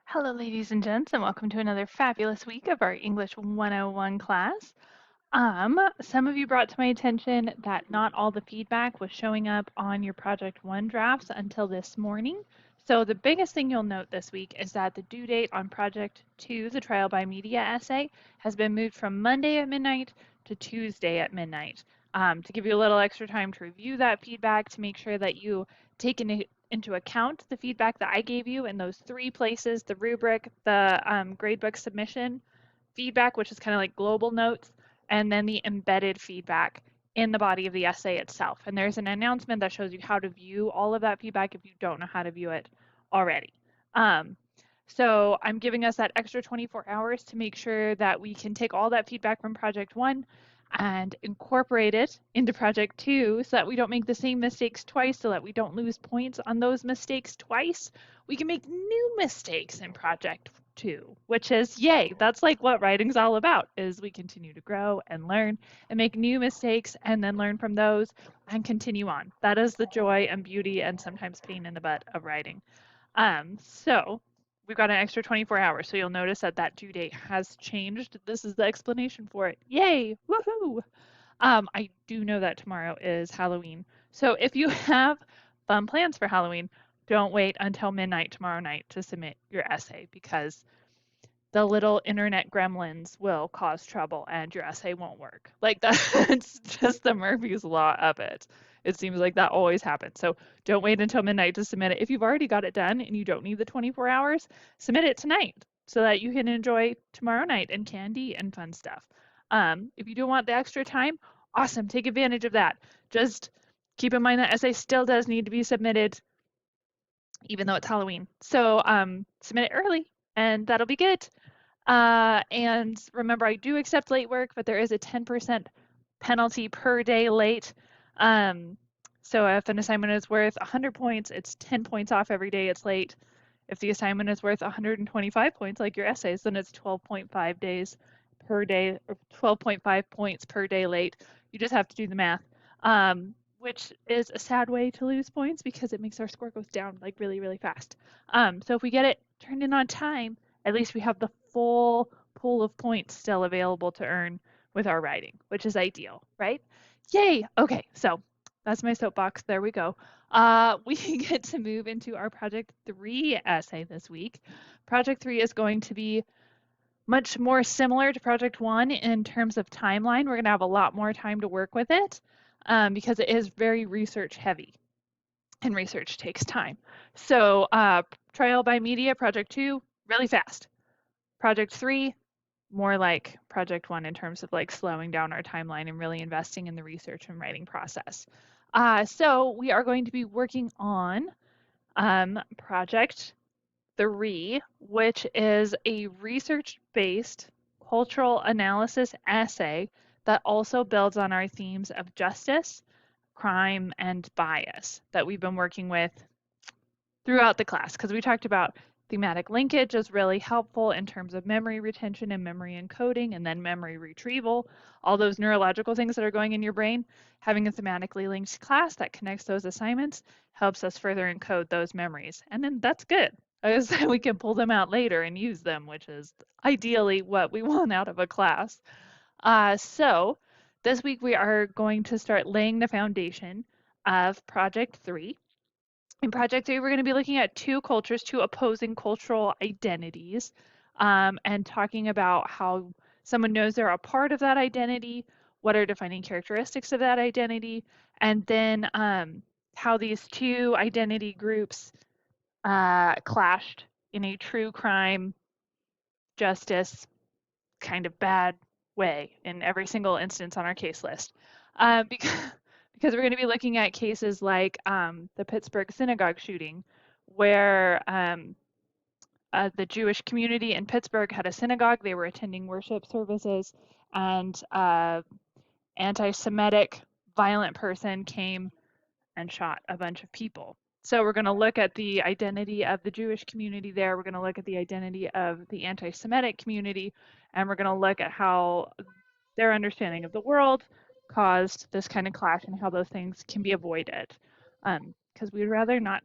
Hello, ladies and gents, and welcome to another fabulous week of our English 101 class. Some of you brought to my attention that not all the feedback was showing up on your Project 1 drafts until this morning. So the biggest thing you'll note this week is that the due date on Project 2, the Trial by Media essay, has been moved from Monday at midnight to Tuesday at midnight. To give you a little extra time to review that feedback, to make sure that you take into account the feedback that I gave you in those three places, the rubric, the gradebook submission feedback, which is kind of like global notes, and then the embedded feedback in the body of the essay itself. And there's an announcement that shows you how to view all of that feedback if you don't know how to view it already. So I'm giving us that extra 24 hours to make sure that we can take all that feedback from Project 1 and incorporate it into Project 2 so that we don't make the same mistakes twice, so that we don't lose points on those mistakes twice. We can make new mistakes in Project 2, which is yay. That's like what writing's all about, is we continue to grow and learn and make new mistakes and then learn from those and continue on. That is the joy and beauty and sometimes pain in the butt of writing. So we've got an extra 24 hours. So you'll notice that that due date has changed. This is the explanation for it. Yay! Woohoo! I do know that tomorrow is Halloween. So if you have fun plans for Halloween, don't wait until midnight tomorrow night to submit your essay because the little internet gremlins will cause trouble and your essay won't work. Like that's just the Murphy's Law of it. It seems like that always happens. So don't wait until midnight to submit it. If you've already got it done and you don't need the 24 hours, submit it tonight so that you can enjoy tomorrow night and candy and fun stuff. If you do want the extra time, awesome. Take advantage of that. Just keep in mind that essay still does need to be submitted even though it's Halloween. So submit it early and that'll be good. And remember, I do accept late work, but there is a 10% penalty per day late. So if an assignment is worth 100 points, it's 10 points off every day it's late. If the assignment is worth 125 points, like your essays, then it's 12.5 days per day, or 12.5 points per day late. You just have to do the math, which is a sad way to lose points because it makes our score goes down like really, really fast. So if we get it turned in on time, at least we have the full pool of points still available to earn with our writing, which is ideal, right? Yay! Okay, so that's my soapbox. There we go. We get to move into our Project 3 essay this week. Project 3 is going to be much more similar to Project 1 in terms of timeline. We're going to have a lot more time to work with it because it is very research heavy and research takes time. So Trial by Media, Project 2, really fast. Project 3, more like Project 1 in terms of like slowing down our timeline and really investing in the research and writing process. So we are going to be working on Project 3, which is a research-based cultural analysis essay that also builds on our themes of justice, crime, and bias that we've been working with throughout the class, because we talked about thematic linkage is really helpful in terms of memory retention and memory encoding and then memory retrieval, all those neurological things that are going in your brain. Having a thematically linked class that connects those assignments helps us further encode those memories. And then that's good. We can pull them out later and use them, which is ideally what we want out of a class. So this week we are going to start laying the foundation of Project 3. In Project 3, we're going to be looking at two cultures, two opposing cultural identities, and talking about how someone knows they're a part of that identity, what are defining characteristics of that identity, and then how these two identity groups clashed in a true crime, justice, kind of bad way in every single instance on our case list. Because because we're going to be looking at cases like the Pittsburgh synagogue shooting, where the Jewish community in Pittsburgh had a synagogue. They were attending worship services, and anti-Semitic violent person came and shot a bunch of people. So we're going to look at the identity of the Jewish community there. We're going to look at the identity of the anti-Semitic community, and we're going to look at how their understanding of the world caused this kind of clash and how those things can be avoided. Because we'd rather not,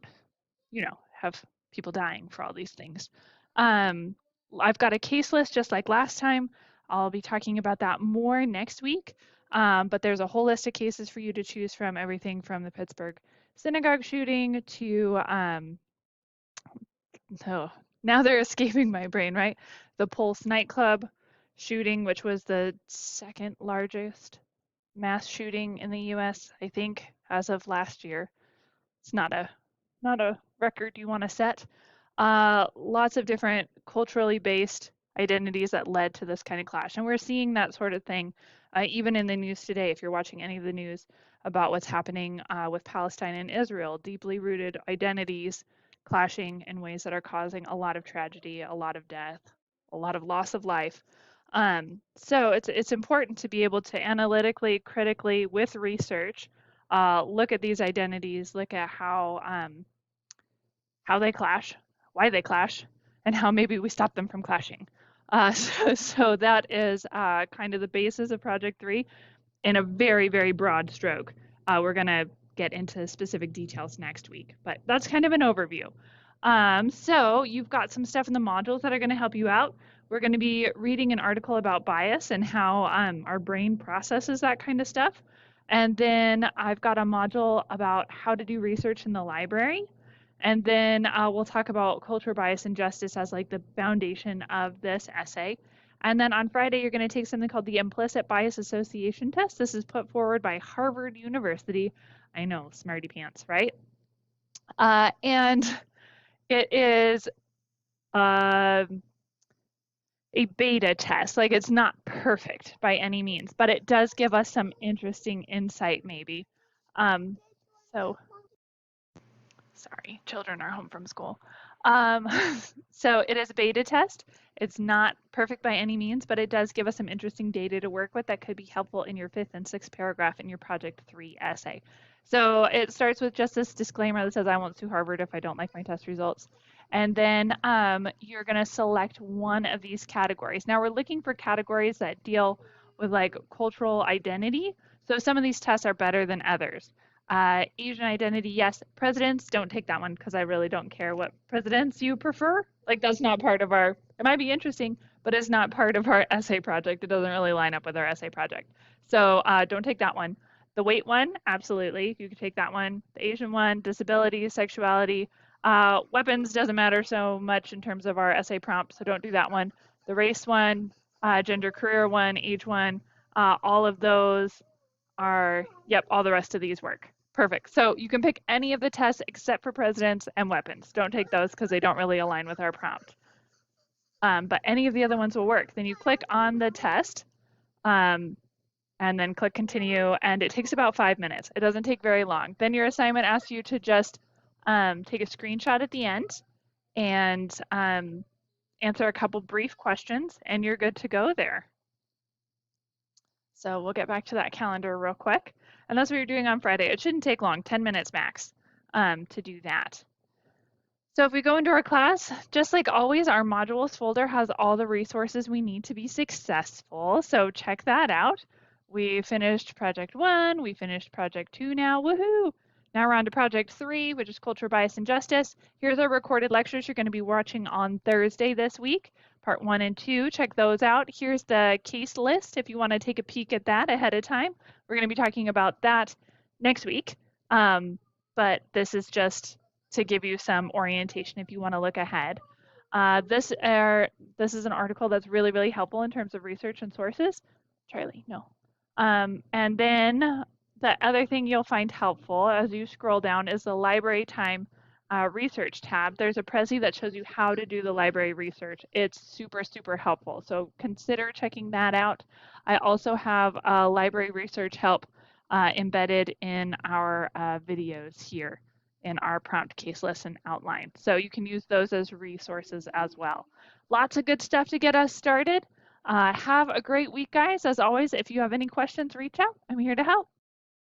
have people dying for all these things. Um, I've got a case list just like last time. I'll be talking about that more next week. But there's a whole list of cases for you to choose from, everything from the Pittsburgh synagogue shooting to, oh, now they're escaping my brain, right? The Pulse nightclub shooting, which was the second largest mass shooting in the US, I think, as of last year. It's not a record you want to set. Lots of different culturally based identities that led to this kind of clash. And we're seeing that sort of thing even in the news today. If you're watching any of the news about what's happening with Palestine and Israel, deeply rooted identities clashing in ways that are causing a lot of tragedy, a lot of death, a lot of loss of life. So it's important to be able to analytically, critically, with research, look at these identities, look at how they clash, why they clash, and how maybe we stop them from clashing. So that is kind of the basis of Project 3 in a very, very broad stroke. We're going to get into specific details next week, but that's kind of an overview. So you've got some stuff in the modules that are going to help you out. We're going to be reading an article about bias and how our brain processes that kind of stuff. And then I've got a module about how to do research in the library. And then we'll talk about culture, bias, and justice as like the foundation of this essay. And then on Friday, you're going to take something called the Implicit Bias Association Test. This is put forward by Harvard University. I know, smarty pants, right? And it is uh, a beta test. Like, it's not perfect by any means, but it does give us some interesting insight, maybe. Um, so Sorry, children are home from school. Um, so it is a beta test. It's not perfect by any means, but it does give us some interesting data to work with that could be helpful in your 5th and 6th paragraph in your Project 3 essay. So it starts with just this disclaimer that says, I won't sue Harvard if I don't like my test results. And then you're going to select one of these categories. Now we're looking for categories that deal with like cultural identity. So some of these tests are better than others. Asian identity, yes. Presidents, don't take that one because I really don't care what presidents you prefer. Like, that's not part of our, it might be interesting, but it's not part of our essay project. It doesn't really line up with our essay project. So don't take that one. The weight one, absolutely. You can take that one. The Asian one, disability, sexuality. Weapons doesn't matter so much in terms of our essay prompt, so don't do that one. The race one, gender career one, age one, all of those are, yep, all the rest of these work. Perfect. So you can pick any of the tests except for presidents and weapons. Don't take those because they don't really align with our prompt. But any of the other ones will work. Then you click on the test and then click continue, and it takes about 5 minutes. It doesn't take very long. Then your assignment asks you to just take a screenshot at the end and answer a couple brief questions, and you're good to go there. So we'll get back to that calendar real quick. And that's what you're doing on Friday. It shouldn't take long, 10 minutes max, to do that. So if we go into our class, just like always, our modules folder has all the resources we need to be successful. So check that out. We finished Project 1, we finished Project 2 now, woohoo! Now we're on to Project 3, which is Culture, Bias, and Justice. Here's our recorded lectures you're going to be watching on Thursday this week, Part 1 and 2. Check those out. Here's the case list if you want to take a peek at that ahead of time. We're going to be talking about that next week, but this is just to give you some orientation if you want to look ahead. This is an article that's really, really helpful in terms of research and sources. Charlie, no. And then the other thing you'll find helpful as you scroll down is the library time research tab. There's a Prezi that shows you how to do the library research. It's super, super helpful. So consider checking that out. I also have library research help embedded in our videos here in our prompt case lesson outline. So you can use those as resources as well. Lots of good stuff to get us started. Have a great week, guys. As always, if you have any questions, reach out. I'm here to help.